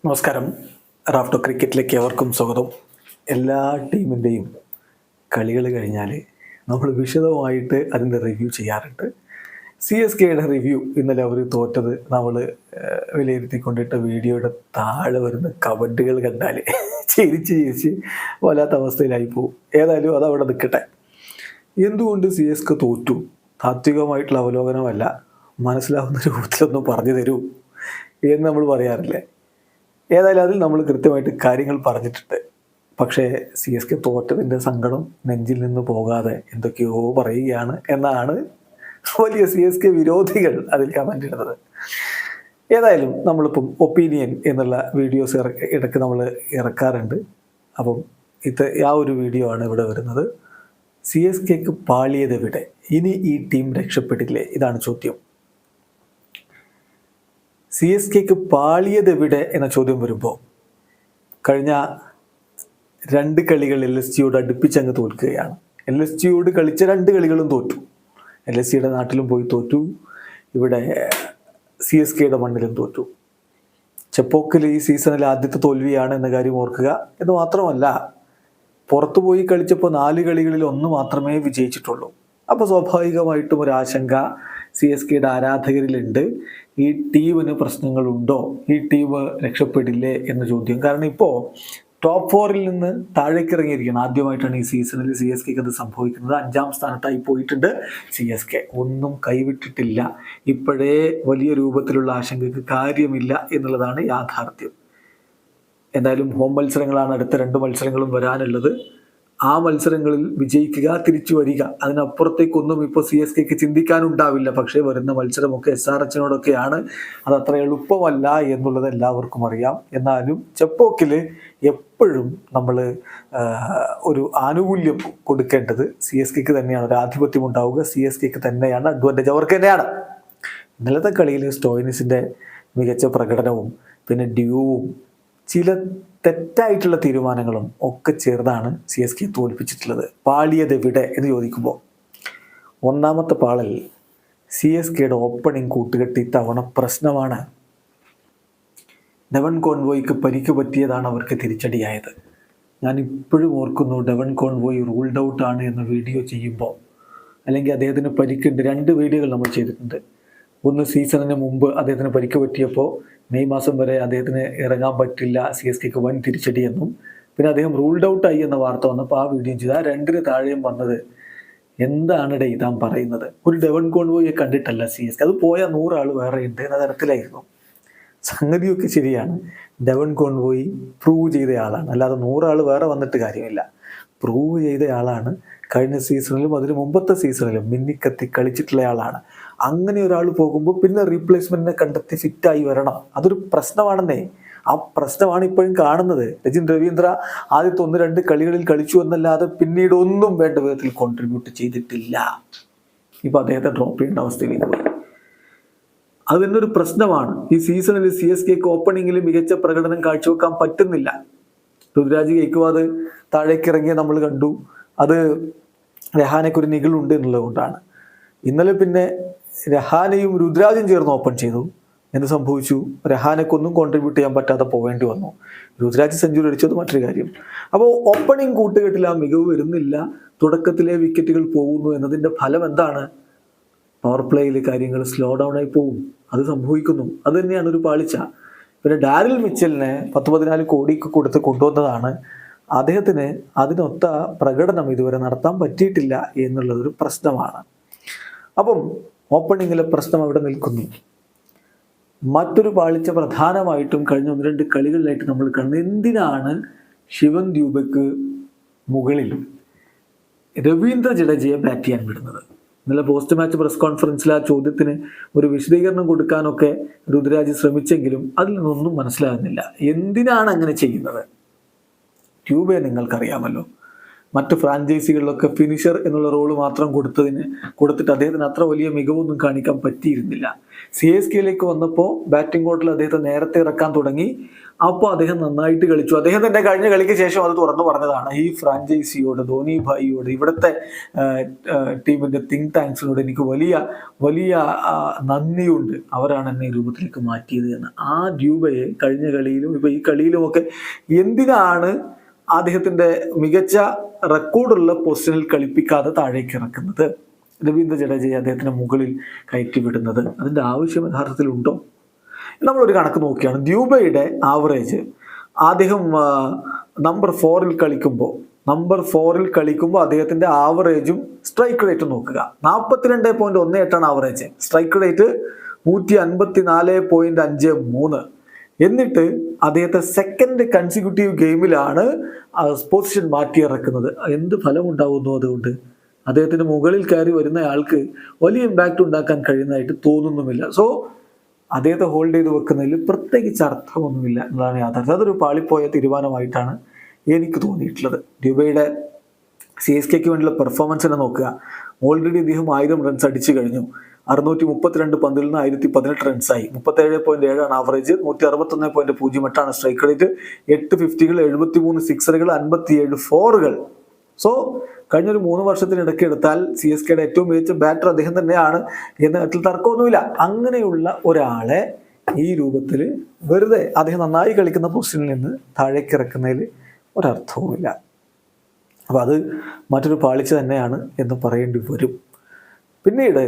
നമസ്കാരം. റാഫ്റ്റോ ക്രിക്കറ്റിലേക്ക് ഏവർക്കും സ്വാഗതം. എല്ലാ ടീമിൻ്റെയും കളികൾ കഴിഞ്ഞാൽ നമ്മൾ വിശദമായിട്ട് അതിൻ്റെ റിവ്യൂ ചെയ്യാറുണ്ട്. CSKയുടെ റിവ്യൂ ഇന്നലെ അവർ തോറ്റത് നമ്മൾ വിലയിരുത്തിക്കൊണ്ടിട്ട വീഡിയോയുടെ താഴെ വരുന്ന കമൻറ്റുകൾ കണ്ടാൽ ചിരിച്ച് വല്ലാത്ത അവസ്ഥയിലായി പോകും. ഏതായാലും അതവിടെ നിൽക്കട്ടെ. എന്തുകൊണ്ട് CSK തോറ്റു? താത്വികമായിട്ടുള്ള അവലോകനമല്ല, മനസ്സിലാവുന്ന രൂപത്തിലൊന്നും പറഞ്ഞു തരൂ എന്ന് നമ്മൾ പറയാറില്ലേ. ഏതായാലും അതിൽ നമ്മൾ കൃത്യമായിട്ട് കാര്യങ്ങൾ പറഞ്ഞിട്ടുണ്ട്. പക്ഷേ CSK തോറ്റതിൻ്റെ സങ്കടം നെഞ്ചിൽ നിന്ന് പോകാതെ എന്തൊക്കെയോ പറയുകയാണ് എന്നാണ് വലിയ CSK വിരോധികൾ അതിൽ കമൻ്റ് ഇടുന്നത്. ഏതായാലും നമ്മളിപ്പം ഒപ്പീനിയൻ എന്നുള്ള വീഡിയോസ് ഇടയ്ക്ക് നമ്മൾ ഇറക്കാറുണ്ട്. അപ്പം ആ ഒരു വീഡിയോ ആണ് ഇവിടെ വരുന്നത്. CSKക്ക് പാളിയതെവിടെ? ഇനി ഈ ടീം രക്ഷപ്പെട്ടില്ലേ? ഇതാണ് ചോദ്യം. CSKക്ക് പാളിയതെവിടെ എന്ന ചോദ്യം വരുമ്പോൾ കഴിഞ്ഞ 2 കളികൾ LSGയോട് അടുപ്പിച്ചങ്ങ് തോൽക്കുകയാണ്. LSGയോട് കളിച്ച 2 കളികളും തോറ്റു. LSGയുടെ നാട്ടിലും പോയി തോറ്റു, ഇവിടെ CSKയുടെ മണ്ണിലും തോറ്റു. ചെപ്പോക്കിൽ ഈ സീസണിലെ ആദ്യത്തെ തോൽവിയാണ് എന്ന കാര്യം ഓർക്കുക. എന്ന് മാത്രമല്ല, പുറത്തു പോയി കളിച്ചപ്പോൾ 4 കളികളിൽ 1 മാത്രമേ വിജയിച്ചിട്ടുള്ളൂ. അപ്പോൾ സ്വാഭാവികമായിട്ടും ഒരു ആശങ്ക CSKയുടെ ആരാധകരിലുണ്ട്. ഈ ടീമിന് പ്രശ്നങ്ങളുണ്ടോ? ഈ ടീം രക്ഷപ്പെടില്ലേ എന്ന ചോദ്യം. കാരണം ഇപ്പോൾ ടോപ്പ് 4-ൽ നിന്ന് താഴേക്ക് ഇറങ്ങിയിരിക്കുകയാണ്. ആദ്യമായിട്ടാണ് ഈ സീസണിൽ CSKക്ക് അത് സംഭവിക്കുന്നത്. 5ാം സ്ഥാനത്തായി പോയിട്ടുണ്ട് CSK. ഒന്നും കൈവിട്ടിട്ടില്ല. ഇപ്പോഴേ വലിയ രൂപത്തിലുള്ള ആശങ്കയ്ക്ക് കാര്യമില്ല എന്നുള്ളതാണ് യാഥാർത്ഥ്യം. എന്തായാലും ഹോം മത്സരങ്ങളാണ് അടുത്ത 2 മത്സരങ്ങളും വരാനുള്ളത്. ആ മത്സരങ്ങളിൽ വിജയിക്കുക, തിരിച്ചു വരിക, അതിനപ്പുറത്തേക്കൊന്നും ഇപ്പോൾ CSKക്ക് ചിന്തിക്കാനുണ്ടാവില്ല. പക്ഷേ വരുന്ന മത്സരമൊക്കെ SRHനോടൊക്കെയാണ്. അതത്ര എളുപ്പമല്ല എന്നുള്ളത് എല്ലാവർക്കും അറിയാം. എന്നാലും ചെപ്പോക്കിൽ എപ്പോഴും നമ്മൾ ഒരു ആനുകൂല്യം കൊടുക്കേണ്ടത് CSKക്ക് തന്നെയാണ്. ഒരു ആധിപത്യം ഉണ്ടാവുക CSKക്ക് തന്നെയാണ്, അഡ്വാൻറ്റേജ് അവർക്ക് തന്നെയാണ്. ഇന്നലത്തെ കളിയിൽ സ്റ്റോയിനിസിൻ്റെ മികച്ച പ്രകടനവും പിന്നെ ഡ്യൂവും ചില തെറ്റായിട്ടുള്ള തീരുമാനങ്ങളും ഒക്കെ ചേർന്നാണ് CSK തോൽപ്പിച്ചിട്ടുള്ളത്. പാളിയതെവിടെ എന്ന് ചോദിക്കുമ്പോൾ ഒന്നാമത്തെ പാളൽ CSKയുടെ ഓപ്പണിംഗ് കൂട്ടുകെട്ടി തവണ പ്രശ്നമാണ്. ഡെവൻ കോൺവോയ്ക്ക് പരിക്ക് പറ്റിയതാണ് അവർക്ക് തിരിച്ചടിയായത്. ഞാൻ ഇപ്പോഴും ഓർക്കുന്നു, ഡെവൻ കോൺവോയ് റൂൾഡ് ഔട്ട് ആണ് എന്ന വീഡിയോ ചെയ്യുമ്പോൾ, അല്ലെങ്കിൽ അദ്ദേഹത്തിന് പരിക്കുണ്ട്. 2 വീഡിയോകൾ നമ്മൾ ചെയ്തിട്ടുണ്ട്. ഒന്ന് സീസണിന് മുമ്പ് അദ്ദേഹത്തിന് പരിക്ക് പറ്റിയപ്പോൾ മെയ് മാസം വരെ അദ്ദേഹത്തിന് ഇറങ്ങാൻ പറ്റില്ല, CSKക്ക് വൻ തിരിച്ചടിയെന്നും, പിന്നെ അദ്ദേഹം റൂൾഡ് ഔട്ടായി എന്ന വാർത്ത വന്നപ്പോൾ ആ വീഡിയോ ചെയ്ത്. ആ 2-ന് താഴെയും വന്നത് എന്താണ് ഇതാൻ പറയുന്നത്? ഒരു ഡെവൻ കോൺവോയെ കണ്ടിട്ടല്ല CSK, അത് പോയ 100 ആൾ വേറെ ഉണ്ട് എന്ന തരത്തിലായിരുന്നു. സംഗതിയൊക്കെ ശരിയാണ്. ഡെവൻ കോൺവോയി പ്രൂവ് ചെയ്ത ആളാണ്, അല്ലാതെ 100 ആൾ വേറെ വന്നിട്ട് കാര്യമില്ല. പ്രൂവ് ചെയ്ത ആളാണ്. കഴിഞ്ഞ സീസണിലും അതിന് മുമ്പത്തെ സീസണിലും മിന്നിക്കത്തി കളിച്ചിട്ടുള്ള ആളാണ്. അങ്ങനെ ഒരാൾ പോകുമ്പോൾ പിന്നെ റീപ്ലേസ്മെന്റിനെ കണ്ടെത്തി ഫിറ്റായി വരണം. അതൊരു പ്രശ്നമാണെന്നേ. ആ പ്രശ്നമാണ് ഇപ്പോഴും കാണുന്നത്. രജിൻ രവീന്ദ്ര ആദ്യത്തെ 1-2 കളികളിൽ കളിച്ചു എന്നല്ലാതെ പിന്നീട് ഒന്നും വേണ്ട വിധത്തിൽ കോൺട്രിബ്യൂട്ട് ചെയ്തിട്ടില്ല. ഇപ്പം അദ്ദേഹത്തെ ഡ്രോപ്പ് ചെയ്യേണ്ട അവസ്ഥയിലേക്ക് പോയി. അത് തന്നെ ഒരു പ്രശ്നമാണ്. ഈ സീസണിൽ CSKക്ക് ഓപ്പണിങ്ങിൽ മികച്ച പ്രകടനം കാഴ്ചവെക്കാൻ പറ്റുന്നില്ല. ഋതുരാജ് ഗെയ്ക്വാദ് താഴേക്ക് ഇറങ്ങിയ നമ്മൾ കണ്ടു. അത് രഹാനയ്ക്കൊരു നികളുണ്ട് എന്നുള്ളത് കൊണ്ടാണ്. ഇന്നലെ പിന്നെ രഹാനയും രുദ്രാജും ചേർന്ന് ഓപ്പൺ ചെയ്തു. എന്ത് സംഭവിച്ചു? രഹാനയ്ക്കൊന്നും കോൺട്രിബ്യൂട്ട് ചെയ്യാൻ പറ്റാതെ പോവേണ്ടി വന്നു. രുദ്രാജ് സെഞ്ചുറി അടിച്ചത് മറ്റൊരു കാര്യം. അപ്പോൾ ഓപ്പണിംഗ് കൂട്ടുകെട്ടിൽ ആ മികവ് വരുന്നില്ല. തുടക്കത്തിലെ വിക്കറ്റുകൾ പോകുന്നു എന്നതിൻ്റെ ഫലം എന്താണ്? പവർ പ്ലേയിൽ കാര്യങ്ങൾ സ്ലോ ഡൗൺ ആയി പോകും. അത് സംഭവിക്കുന്നു. അത് തന്നെയാണ് ഒരു പാളിച്ച. പിന്നെ ഡാരിൽ മിച്ചലിനെ 10-14 കോടിക്ക് കൊടുത്ത് കൊണ്ടുവന്നതാണ്. അദ്ദേഹത്തിന് അതിനൊത്ത പ്രകടനം ഇതുവരെ നടത്താൻ പറ്റിയിട്ടില്ല എന്നുള്ളതൊരു പ്രശ്നമാണ്. അപ്പം ഓപ്പണിങ്ങിലെ പ്രശ്നം അവിടെ നിൽക്കുന്നു. മറ്റൊരു പാളിച്ച പ്രധാനമായിട്ടും കഴിഞ്ഞ 1-2 കളികളിലായിട്ട് നമ്മൾ കാണുന്നത്, എന്തിനാണ് ശിവൻ ദ്യൂബയ്ക്ക് മുകളിൽ രവീന്ദ്ര ജഡേജയെ ബാറ്റ് ചെയ്യാൻ വിടുന്നത്? ഇന്നലെ പോസ്റ്റ് മാച്ച് പ്രസ് കോൺഫറൻസിൽ ആ ചോദ്യത്തിന് ഒരു വിശദീകരണം കൊടുക്കാനൊക്കെ രുദ്രാജ് ശ്രമിച്ചെങ്കിലും അതിൽ നിന്നൊന്നും മനസ്സിലാകുന്നില്ല. എന്തിനാണ് അങ്ങനെ ചെയ്യുന്നത്? ട്യൂബെ നിങ്ങൾക്കറിയാമല്ലോ. മറ്റ് ഫ്രാഞ്ചൈസികളിലൊക്കെ ഫിനിഷർ എന്നുള്ള റോള് മാത്രം കൊടുത്തിട്ട് അദ്ദേഹത്തിന് അത്ര വലിയ മികവൊന്നും കാണിക്കാൻ പറ്റിയിരുന്നില്ല. CSKയിലേക്ക് വന്നപ്പോൾ ബാറ്റിംഗ് ഓർഡറിൽ അദ്ദേഹത്തെ നേരത്തെ ഇറക്കാൻ തുടങ്ങി. അപ്പോൾ അദ്ദേഹം നന്നായിട്ട് കളിച്ചു. അദ്ദേഹം തന്നെ കഴിഞ്ഞ കളിക്ക് ശേഷം അത് തുറന്നു പറഞ്ഞതാണ്, ഈ ഫ്രാഞ്ചൈസിയോട്, ധോനി ഭായിയോട്, ഇവിടുത്തെ ടീമിന്റെ തിങ്ക് ടാങ്ക്സിനോട് എനിക്ക് വലിയ വലിയ നന്ദിയുണ്ട്, അവരാണ് എന്നെ ഈ രൂപത്തിലേക്ക് മാറ്റിയത് എന്ന്. ആ ഡ്യൂബയെ കഴിഞ്ഞ കളിയിലും ഇപ്പൊ ഈ കളിയിലുമൊക്കെ എന്തിനാണ് അദ്ദേഹത്തിന്റെ മികച്ച റെക്കോർഡുള്ള പൊസിഷനിൽ കളിപ്പിക്കാതെ താഴേക്ക് ഇറക്കുന്നത്, രവീന്ദ്ര ജഡേജയെ അദ്ദേഹത്തിന് മുകളിൽ കയറ്റി വിടുന്നത്? അതിന്റെ ആവശ്യം യഥാർത്ഥത്തിലുണ്ടോ? നമ്മളൊരു കണക്ക് നോക്കിയാണ്, ഡ്യൂബയുടെ ആവറേജ് അദ്ദേഹം നമ്പർ 4-ൽ കളിക്കുമ്പോൾ അദ്ദേഹത്തിന്റെ ആവറേജും സ്ട്രൈക്ക് റേറ്റും നോക്കുക. 42.18 ആവറേജ്, സ്ട്രൈക്ക് റേറ്റ് 154.53. എന്നിട്ട് അദ്ദേഹത്തെ സെക്കൻഡ് കൺസിക്യൂട്ടീവ് ഗെയിമിലാണ് പൊസിഷൻ മാറ്റിയിറക്കുന്നത്. എന്ത് ഫലം ഉണ്ടാവുന്നു? അതുകൊണ്ട് അദ്ദേഹത്തിന് മുകളിൽ കയറി വരുന്ന ആൾക്ക് വലിയ ഇമ്പാക്റ്റ് ഉണ്ടാക്കാൻ കഴിയുന്നതായിട്ട് തോന്നുന്നുമില്ല. സോ അദ്ദേഹത്തെ ഹോൾഡ് ചെയ്ത് വെക്കുന്നതിൽ പ്രത്യേകിച്ച് അർത്ഥമൊന്നുമില്ല എന്നതാണ് യാഥാർത്ഥ്യം. അതൊരു പാളിപ്പോയ തീരുമാനമായിട്ടാണ് എനിക്ക് തോന്നിയിട്ടുള്ളത്. ഡ്യൂബയുടെ CSKയ്ക്ക് വേണ്ടിയുള്ള പെർഫോമൻസിനെ നോക്കുക. ഓൾറെഡി അദ്ദേഹം 1000 റൺസ് അടിച്ചു കഴിഞ്ഞു. 632 പന്തിൽ നിന്ന് 1018 റൺസായി. 37.7 ആവറേജ്, 161.08 സ്ട്രൈക്ക് റേറ്റ്, 8 50-കൾ, 73 സിക്സറുകൾ, 57 4-കൾ. സോ കഴിഞ്ഞൊരു 3 വർഷത്തിനിടയ്ക്ക് എടുത്താൽ CSKയുടെ ഏറ്റവും മികച്ച ബാറ്റർ അദ്ദേഹം തന്നെയാണ് എന്ന കാര്യത്തിൽ തർക്കമൊന്നുമില്ല. അങ്ങനെയുള്ള ഒരാളെ ഈ രൂപത്തിൽ വെറുതെ അദ്ദേഹം നന്നായി കളിക്കുന്ന പൊസിഷനിൽ നിന്ന് താഴേക്ക് ഇറക്കുന്നതിൽ ഒരർത്ഥവുമില്ല. അപ്പോൾ അത് മറ്റൊരു പാളിച്ച തന്നെയാണ് എന്ന് പറയേണ്ടി വരും. പിന്നീട്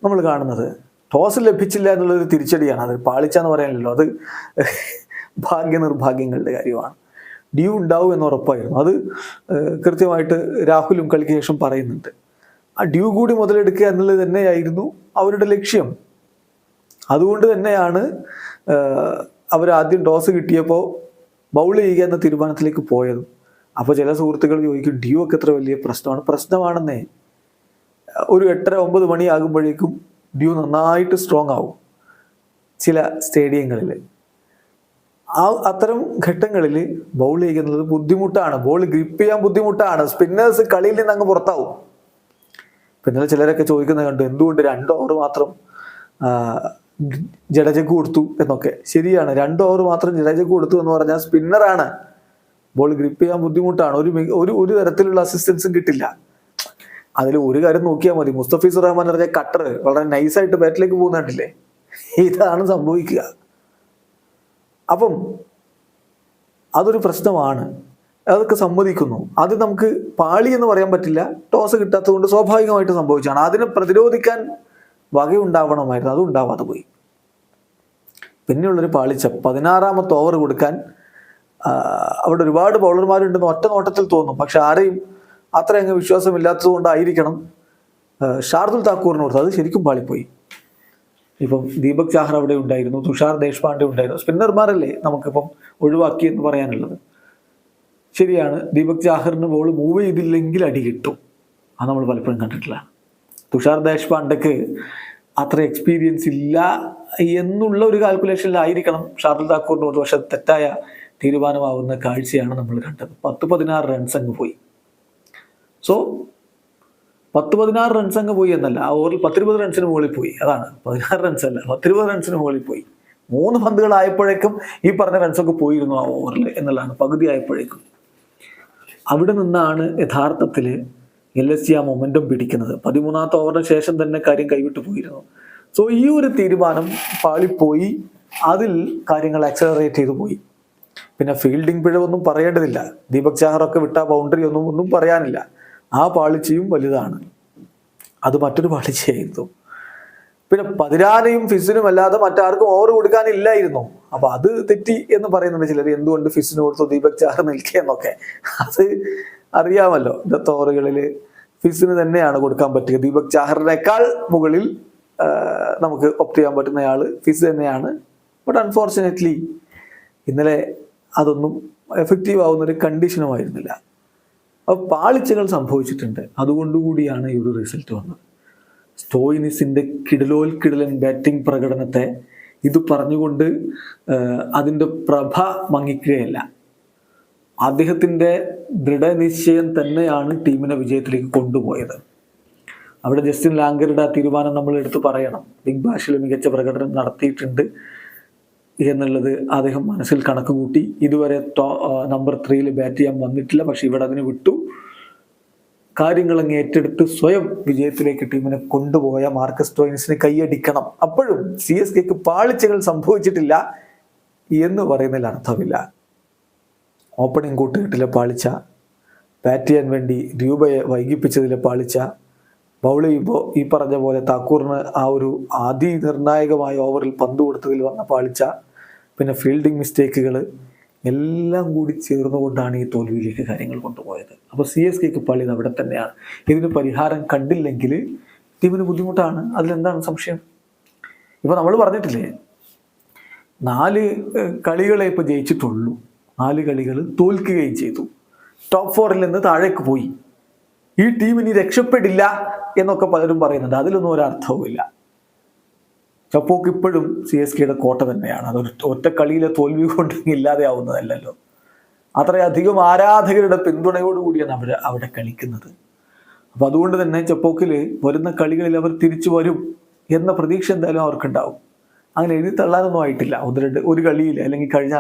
നമ്മൾ കാണുന്നത് ടോസ് ലഭിച്ചില്ല എന്നുള്ളൊരു തിരിച്ചടിയാണ്. അത് പാളിച്ച എന്ന് പറയാനില്ലല്ലോ, അത് ഭാഗ്യനിർഭാഗ്യങ്ങളുടെ കാര്യമാണ്. ഡ്യൂ ഉണ്ടാവും എന്ന് ഉറപ്പായിരുന്നു. അത് കൃത്യമായിട്ട് രാഹുലും കളിക്ക് ശേഷം പറയുന്നുണ്ട്. ആ ഡ്യൂ കൂടി മുതലെടുക്കുക എന്നുള്ളത് തന്നെയായിരുന്നു അവരുടെ ലക്ഷ്യം. അതുകൊണ്ട് തന്നെയാണ് അവർ ആദ്യം ടോസ് കിട്ടിയപ്പോൾ ബൗൾ ചെയ്യുക എന്ന തീരുമാനത്തിലേക്ക് പോയതും. അപ്പോൾ ചില സുഹൃത്തുക്കൾ ചോദിക്കും, ഡ്യൂ ഒക്കെ എത്ര വലിയ പ്രശ്നമാണെന്നേ. ഒരു 8-9 മണിയാകുമ്പോഴേക്കും ഡ്യൂ നന്നായിട്ട് സ്ട്രോങ് ആവും ചില സ്റ്റേഡിയങ്ങളിൽ. അത്തരം ഘട്ടങ്ങളിൽ ബൗൾ ചെയ്യുന്നത് ബുദ്ധിമുട്ടാണ്, ബോൾ ഗ്രിപ്പ് ചെയ്യാൻ ബുദ്ധിമുട്ടാണ്, സ്പിന്നേഴ്സ് കളിയിൽ നിന്ന് അങ്ങ് പുറത്താവും. പിന്നെ ചിലരൊക്കെ ചോദിക്കുന്നത് കണ്ടു, എന്തുകൊണ്ട് 2 ഓവർ മാത്രം ജഡേജയ്ക്ക് കൊടുത്തു എന്നൊക്കെ. ശരിയാണ്, 2 ഓവർ മാത്രം ജഡേജയ്ക്ക് കൊടുത്തു എന്ന് പറഞ്ഞാൽ സ്പിന്നറാണ്, ബോൾ ഗ്രിപ്പ് ചെയ്യാൻ ബുദ്ധിമുട്ടാണ്, ഒരു തരത്തിലുള്ള അസിസ്റ്റൻസും കിട്ടില്ല. അതിൽ ഒരു കാര്യം നോക്കിയാൽ മതി, മുസ്തഫീസുർ റഹ്മാൻ പറഞ്ഞ കട്ടർ വളരെ നൈസായിട്ട് ബാറ്റിലേക്ക് പോകുന്നുണ്ടല്ലേ, ഇതാണ് സംഭവിക്കുക. അപ്പം അതൊരു പ്രശ്നമാണ്, അതൊക്കെ സമ്മതിക്കുന്നു. അത് നമുക്ക് പാളി എന്ന് പറയാൻ പറ്റില്ല, ടോസ് കിട്ടാത്തത് കൊണ്ട് സ്വാഭാവികമായിട്ട് സംഭവിച്ചാണ്. അതിനെ പ്രതിരോധിക്കാൻ വകയുണ്ടാവണമായിരുന്നു, അത് ഉണ്ടാവാതെ പോയി. പിന്നെയുള്ളൊരു പാളിച്ച 16ാമത്തെ ഓവർ കൊടുക്കാൻ അവിടെ ഒരുപാട് ബൗളർമാരുണ്ടെന്ന് ഒറ്റ നോട്ടത്തിൽ തോന്നും. പക്ഷെ ആരെയും അത്ര അങ്ങ് വിശ്വാസമില്ലാത്തത് കൊണ്ടായിരിക്കണം ഷാർദുൽ താക്കൂറിന് കൊടുത്തത്. അത് ശരിക്കും പാളിപ്പോയി. ഇപ്പം ദീപക് ചാഹർ അവിടെ ഉണ്ടായിരുന്നു, തുഷാർ ദേശ്പാണ്ഡെ ഉണ്ടായിരുന്നു. സ്പിന്നർമാരല്ലേ നമുക്കിപ്പം ഒഴിവാക്കി എന്ന് പറയാനുള്ളത്. ശരിയാണ്, ദീപക് ചാഹറിന് ബോൾ മൂവ് ചെയ്തില്ലെങ്കിൽ അടി കിട്ടും, അത് നമ്മൾ പലപ്പോഴും കണ്ടിട്ടില്ല. തുഷാർ ദേശ്പാണ്ഡെക്ക് അത്ര എക്സ്പീരിയൻസ് ഇല്ല എന്നുള്ള ഒരു കാൽക്കുലേഷനിലായിരിക്കണം ഷാർദുൽ താക്കൂറിന് കൊടുത്തു. പക്ഷെ തെറ്റായ തീരുമാനമാവുന്ന കാഴ്ചയാണ് നമ്മൾ കണ്ടത്. 10-16 റൺസ് അങ്ങ് പോയി. സോ 10-16 റൺസ് അങ്ങ് പോയി എന്നല്ല, ആ ഓവറിൽ 10-20 റൺസിന് മുകളിൽ പോയി. അതാണ് 16 റൺസ് അല്ല, 10-20 റൺസിന് മുകളിൽ പോയി. 3 പന്തുകളായപ്പോഴേക്കും ഈ പറഞ്ഞ റൺസൊക്കെ പോയിരുന്നു ആ ഓവറിൽ എന്നുള്ളതാണ്, പകുതി ആയപ്പോഴേക്കും. അവിടെ നിന്നാണ് യഥാർത്ഥത്തിൽ LSG ആ മൊമെന്റം പിടിക്കുന്നത്. 13ാമത്തെ ഓവറിന് ശേഷം തന്നെ കാര്യം കൈവിട്ടു പോയിരുന്നു. സോ ഈ ഒരു തീരുമാനം പാളിപ്പോയി, അതിൽ കാര്യങ്ങൾ ആക്സലറേറ്റ് ചെയ്തു പോയി. പിന്നെ ഫീൽഡിംഗ് പിഴവൊന്നും പറയേണ്ടതില്ല, ദീപക് ചാഹറൊക്കെ വിട്ട ബൗണ്ടറി ഒന്നും പറയാനില്ല. ആ പാളിച്ചയും വലുതാണ്, അത് മറ്റൊരു പാളിച്ചയായിരുന്നു. പിന്നെ പതിരാനയും ഫിസിനും അല്ലാതെ മറ്റാർക്കും ഓവർ കൊടുക്കാനില്ലായിരുന്നു. അപ്പൊ അത് തെറ്റി എന്ന് പറയുന്നുണ്ട് ചിലർ. എന്തുകൊണ്ട് ഫിസിന് കൊടുത്തു, ദീപക് ചാഹർ നിൽക്കുക എന്നൊക്കെ. അത് അറിയാമല്ലോ, ഇന്നത്തെ ഓവറുകളിൽ ഫിസിന് തന്നെയാണ് കൊടുക്കാൻ പറ്റുക. ദീപക് ചാഹറിനേക്കാൾ മുകളിൽ നമുക്ക് ഒപ്റ്റ് ചെയ്യാൻ പറ്റുന്നയാൾ ഫിസ് തന്നെയാണ്. ബട്ട് അൺഫോർച്ചുനേറ്റ്ലി ഇന്നലെ അതൊന്നും എഫക്റ്റീവ് ആവുന്നൊരു കണ്ടീഷനുമായിരുന്നില്ല. അപ്പോൾ പാളിച്ചകൾ സംഭവിച്ചിട്ടുണ്ട്. അതുകൊണ്ടുകൂടിയാണ് ഈ ഒരു റിസൾട്ട് വന്നത്. സ്റ്റോയിനിസിന്റെ കിടലൻ ബാറ്റിംഗ് പ്രകടനത്തെ ഇത് പറഞ്ഞുകൊണ്ട് അതിൻ്റെ പ്രഭ മങ്ങിക്കുകയല്ല. അദ്ദേഹത്തിൻ്റെ ദൃഢനിശ്ചയം തന്നെയാണ് ടീമിനെ വിജയത്തിലേക്ക് കൊണ്ടുപോയത്. അവിടെ ജസ്റ്റിൻ ലാംഗറുടെ ആ തീരുമാനം നമ്മൾ എടുത്തു പറയണം. ബിഗ് ബാഷിൽ മികച്ച പ്രകടനം നടത്തിയിട്ടുണ്ട് എന്നുള്ളത് അദ്ദേഹം മനസ്സിൽ കണക്ക് കൂട്ടി. ഇതുവരെ നമ്പർ 3 ബാറ്റ് ചെയ്യാൻ വന്നിട്ടില്ല, പക്ഷെ ഇവിടെ അതിന് വിട്ടു. കാര്യങ്ങളങ്ങ് ഏറ്റെടുത്ത് സ്വയം വിജയത്തിലേക്ക് ടീമിനെ കൊണ്ടുപോയ മാർക്കസ് സ്റ്റോയിനിസിന് കൈയടിക്കണം. അപ്പോഴും CSKക്ക് പാളിച്ചകൾ സംഭവിച്ചിട്ടില്ല എന്ന് പറയുന്നതിൽ അർത്ഥമില്ല. ഓപ്പണിംഗ് കൂട്ടുകെട്ടിലെ പാളിച്ച, ബാറ്റ് ചെയ്യാൻ വേണ്ടി രൂപയെ വൈകിപ്പിച്ചതിലെ പാളിച്ച, ബൗൾ ചെയ്യുമ്പോൾ ഈ പറഞ്ഞ പോലെ താക്കൂറിന് ആ ഒരു അതിനിർണായകമായ ഓവറിൽ പന്ത് കൊടുത്തതിൽ വന്ന പാളിച്ച, പിന്നെ ഫീൽഡിംഗ് മിസ്റ്റേക്കുകൾ എല്ലാം കൂടി ചേർന്നുകൊണ്ടാണ് ഈ തോൽവിയിലേക്ക് കാര്യങ്ങൾ കൊണ്ടുപോയത്. അപ്പോൾ CSKക്ക് പള്ളിയത് അവിടെ തന്നെയാണ്. ഇതിന് പരിഹാരം കണ്ടില്ലെങ്കിൽ ടീമിന് ബുദ്ധിമുട്ടാണ്. അതിലെന്താണ് സംശയം? ഇപ്പോൾ നമ്മൾ പറഞ്ഞിട്ടില്ലേ, 4 കളികളെ ഇപ്പോൾ ജയിച്ചിട്ടുള്ളൂ. 4 കളികൾ തോൽക്കുകയും ചെയ്തു. ടോപ്പ് 4ൽ നിന്ന് താഴേക്ക് പോയി. ഈ ടീം ഇനി രക്ഷപ്പെടില്ല എന്നൊക്കെ പലരും പറയുന്നുണ്ട്. അതിലൊന്നും ഒരർത്ഥവുമില്ല. ചപ്പോക്ക് ഇപ്പോഴും CSKയുടെ കോട്ട തന്നെയാണ്. അതൊരു ഒറ്റ കളിയിലെ തോൽവി കൊണ്ട് ഇല്ലാതെ ആവുന്നതല്ലല്ലോ. അത്രയധികം ആരാധകരുടെ പിന്തുണയോടുകൂടിയാണ് അവിടെ കളിക്കുന്നത്. അപ്പം അതുകൊണ്ട് തന്നെ ചപ്പോക്കിൽ വരുന്ന കളികളിൽ അവർ തിരിച്ചു വരും എന്ന പ്രതീക്ഷ എന്തായാലും അവർക്കുണ്ടാവും. അങ്ങനെ എഴുതി തള്ളാനൊന്നും ആയിട്ടില്ല. ഒരു കളിയിൽ അല്ലെങ്കിൽ കഴിഞ്ഞ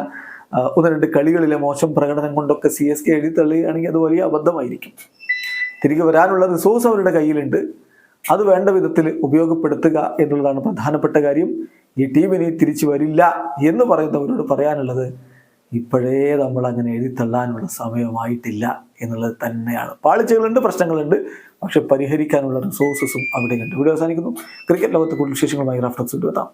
1-2 കളികളിലെ മോശം പ്രകടനം കൊണ്ടൊക്കെ CSK എഴുതി തള്ളുകയാണെങ്കിൽ അത് വലിയ അബദ്ധമായിരിക്കും. തിരികെ വരാനുള്ള റിസോഴ്സ് അവരുടെ കയ്യിലുണ്ട്. അത് വേണ്ട വിധത്തിൽ ഉപയോഗപ്പെടുത്തുക എന്നുള്ളതാണ് പ്രധാനപ്പെട്ട കാര്യം. ഈ ടീമിനെ തിരിച്ചു വരില്ല എന്ന് പറയുന്നവരോട് പറയാനുള്ളത്, ഇപ്പോഴേ നമ്മൾ അങ്ങനെ എഴുതിത്തള്ളാനുള്ള സമയമായിട്ടില്ല എന്നുള്ളത് തന്നെയാണ്. പാളിച്ചകളുണ്ട്, പ്രശ്നങ്ങളുണ്ട്, പക്ഷെ പരിഹരിക്കാനുള്ള റിസോഴ്സസും അവിടെയുണ്ട്. വീഡിയോ അവസാനിക്കുന്നു. ക്രിക്കറ്റ് ലോകത്ത് കൂടുതൽ വിശേഷങ്ങളുമായി റാഫ്റ്റോക്സ് എത്താം.